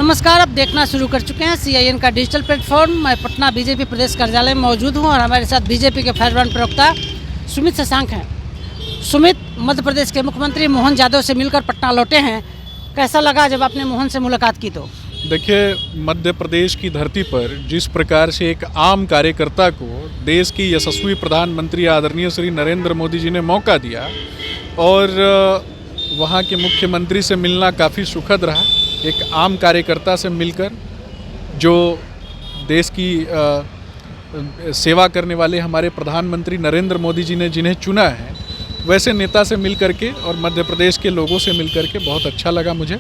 नमस्कार, आप देखना शुरू कर चुके हैं CIN का डिजिटल प्लेटफॉर्म। मैं पटना बीजेपी प्रदेश कार्यालय में मौजूद हूं और हमारे साथ बीजेपी के फायरब्रांड प्रवक्ता सुमित शशांक हैं। सुमित, मध्य प्रदेश के मुख्यमंत्री मोहन यादव से मिलकर पटना लौटे हैं। कैसा लगा जब आपने मोहन से मुलाकात की? तो देखिए, मध्य प्रदेश की धरती पर जिस प्रकार से एक आम कार्यकर्ता को देश की यशस्वी प्रधानमंत्री आदरणीय श्री नरेंद्र मोदी जी ने मौका दिया और वहाँ के मुख्यमंत्री से मिलना काफ़ी सुखद रहा। एक आम कार्यकर्ता से मिलकर जो देश की सेवा करने वाले हमारे प्रधानमंत्री नरेंद्र मोदी जी ने जिन्हें चुना है, वैसे नेता से मिल करके और मध्य प्रदेश के लोगों से मिल करके बहुत अच्छा लगा मुझे।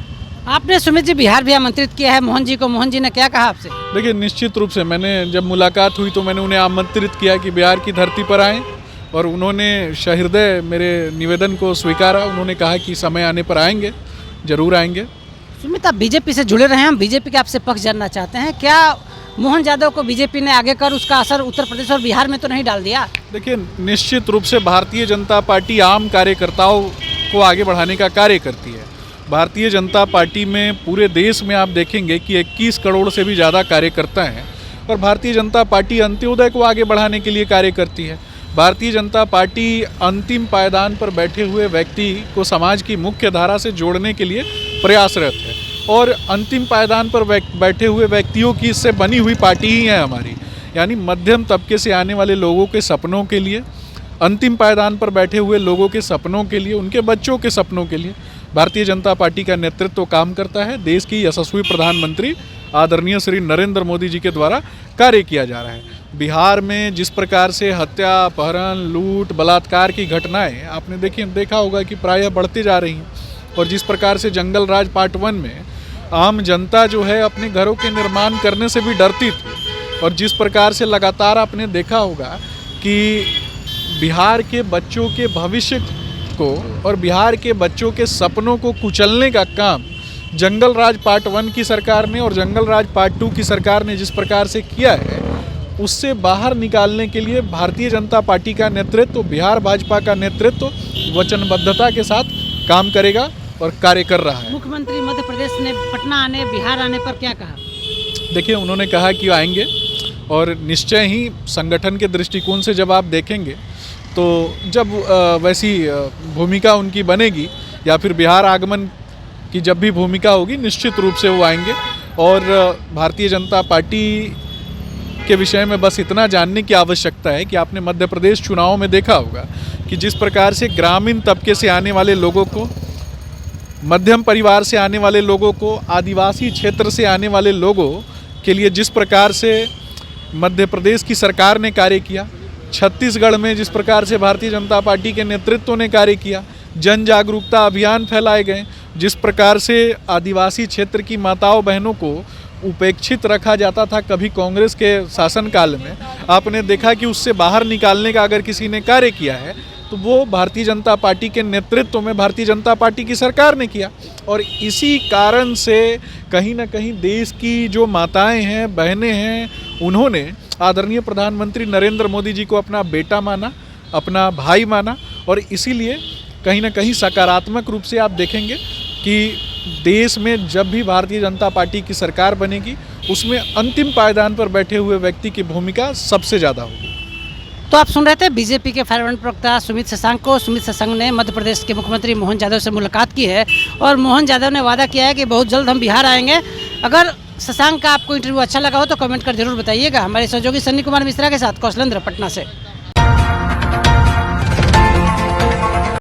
आपने सुमित जी बिहार भी आमंत्रित किया है मोहन जी को। मोहन जी ने क्या कहा आपसे? देखिए, निश्चित रूप से मैंने जब मुलाकात हुई तो मैंने उन्हें आमंत्रित किया कि बिहार की धरती पर आएँ और उन्होंने सहृदय मेरे निवेदन को स्वीकारा। उन्होंने कहा कि समय आने पर आएंगे, ज़रूर आएंगे। सुमित, आप बीजेपी से जुड़े रहे हैं, हम बीजेपी के आपसे पक्ष जानना चाहते हैं। क्या मोहन यादव को बीजेपी ने आगे कर उसका असर उत्तर प्रदेश और बिहार में तो नहीं डाल दिया? देखिए, निश्चित रूप से भारतीय जनता पार्टी आम कार्यकर्ताओं को आगे बढ़ाने का कार्य करती है। भारतीय जनता पार्टी में पूरे देश में आप देखेंगे कि 21 करोड़ से भी ज़्यादा कार्यकर्ता हैं और भारतीय जनता पार्टी अंत्योदय को आगे बढ़ाने के लिए कार्य करती है। भारतीय जनता पार्टी अंतिम पायदान पर बैठे हुए व्यक्ति को समाज की मुख्य धारा से जोड़ने के लिए प्रयासरत है और अंतिम पायदान पर बैठे हुए व्यक्तियों की इससे बनी हुई पार्टी ही है हमारी। यानी मध्यम तबके से आने वाले लोगों के सपनों के लिए, अंतिम पायदान पर बैठे हुए लोगों के सपनों के लिए, उनके बच्चों के सपनों के लिए भारतीय जनता पार्टी का नेतृत्व काम करता है। देश की यशस्वी प्रधानमंत्री आदरणीय श्री नरेंद्र मोदी जी के द्वारा कार्य किया जा रहा है। बिहार में जिस प्रकार से हत्या, अपहरण, लूट, बलात्कार की घटनाएं आपने देखा होगा कि प्रायः बढ़ती जा रही हैं और जिस प्रकार से जंगल राज पार्ट 1 में आम जनता जो है अपने घरों के निर्माण करने से भी डरती थी और जिस प्रकार से लगातार आपने देखा होगा कि बिहार के बच्चों के भविष्य को और बिहार के बच्चों के सपनों को कुचलने का काम जंगल राज पार्ट 1 की सरकार ने और जंगल राज पार्ट 2 की सरकार ने जिस प्रकार से किया है, उससे बाहर निकालने के लिए भारतीय जनता पार्टी का नेतृत्व, बिहार भाजपा का नेतृत्व वचनबद्धता के साथ काम करेगा और कार्य कर रहा है। मुख्यमंत्री मध्य प्रदेश ने पटना आने, बिहार आने पर क्या कहा? देखिए, उन्होंने कहा कि आएंगे और निश्चय ही संगठन के दृष्टिकोण से जब आप देखेंगे तो जब वैसी भूमिका उनकी बनेगी या फिर बिहार आगमन की जब भी भूमिका होगी, निश्चित रूप से वो आएंगे। और भारतीय जनता पार्टी के विषय में बस इतना जानने की आवश्यकता है कि आपने मध्य प्रदेश चुनाव में देखा होगा कि जिस प्रकार से ग्रामीण तबके से आने वाले लोगों को, मध्यम परिवार से आने वाले लोगों को, आदिवासी क्षेत्र से आने वाले लोगों के लिए जिस प्रकार से मध्य प्रदेश की सरकार ने कार्य किया, छत्तीसगढ़ में जिस प्रकार से भारतीय जनता पार्टी के नेतृत्व ने कार्य किया, जन जागरूकता अभियान फैलाए गए, जिस प्रकार से आदिवासी क्षेत्र की माताओं बहनों को उपेक्षित रखा जाता था कभी कांग्रेस के शासनकाल में, आपने देखा कि उससे बाहर निकालने का अगर किसी ने कार्य किया है तो वो भारतीय जनता पार्टी के नेतृत्व में भारतीय जनता पार्टी की सरकार ने किया। और इसी कारण से कहीं ना कहीं देश की जो माताएं हैं, बहनें हैं, उन्होंने आदरणीय प्रधानमंत्री नरेंद्र मोदी जी को अपना बेटा माना, अपना भाई माना और इसीलिए कहीं ना कहीं सकारात्मक रूप से आप देखेंगे कि देश में जब भी भारतीय जनता पार्टी की सरकार बनेगी, उसमें अंतिम पायदान पर बैठे हुए व्यक्ति की भूमिका सबसे ज़्यादा होगी। तो आप सुन रहे थे बीजेपी के फायरब्रांड प्रवक्ता सुमित शशांक को। सुमित शशांक ने मध्य प्रदेश के मुख्यमंत्री मोहन यादव से मुलाकात की है और मोहन यादव ने वादा किया है कि बहुत जल्द हम बिहार आएंगे। अगर शशांक का आपको इंटरव्यू अच्छा लगा हो तो कमेंट कर जरूर बताइएगा। हमारे सहयोगी सन्नी कुमार मिश्रा के साथ कौशलेंद्र, पटना से।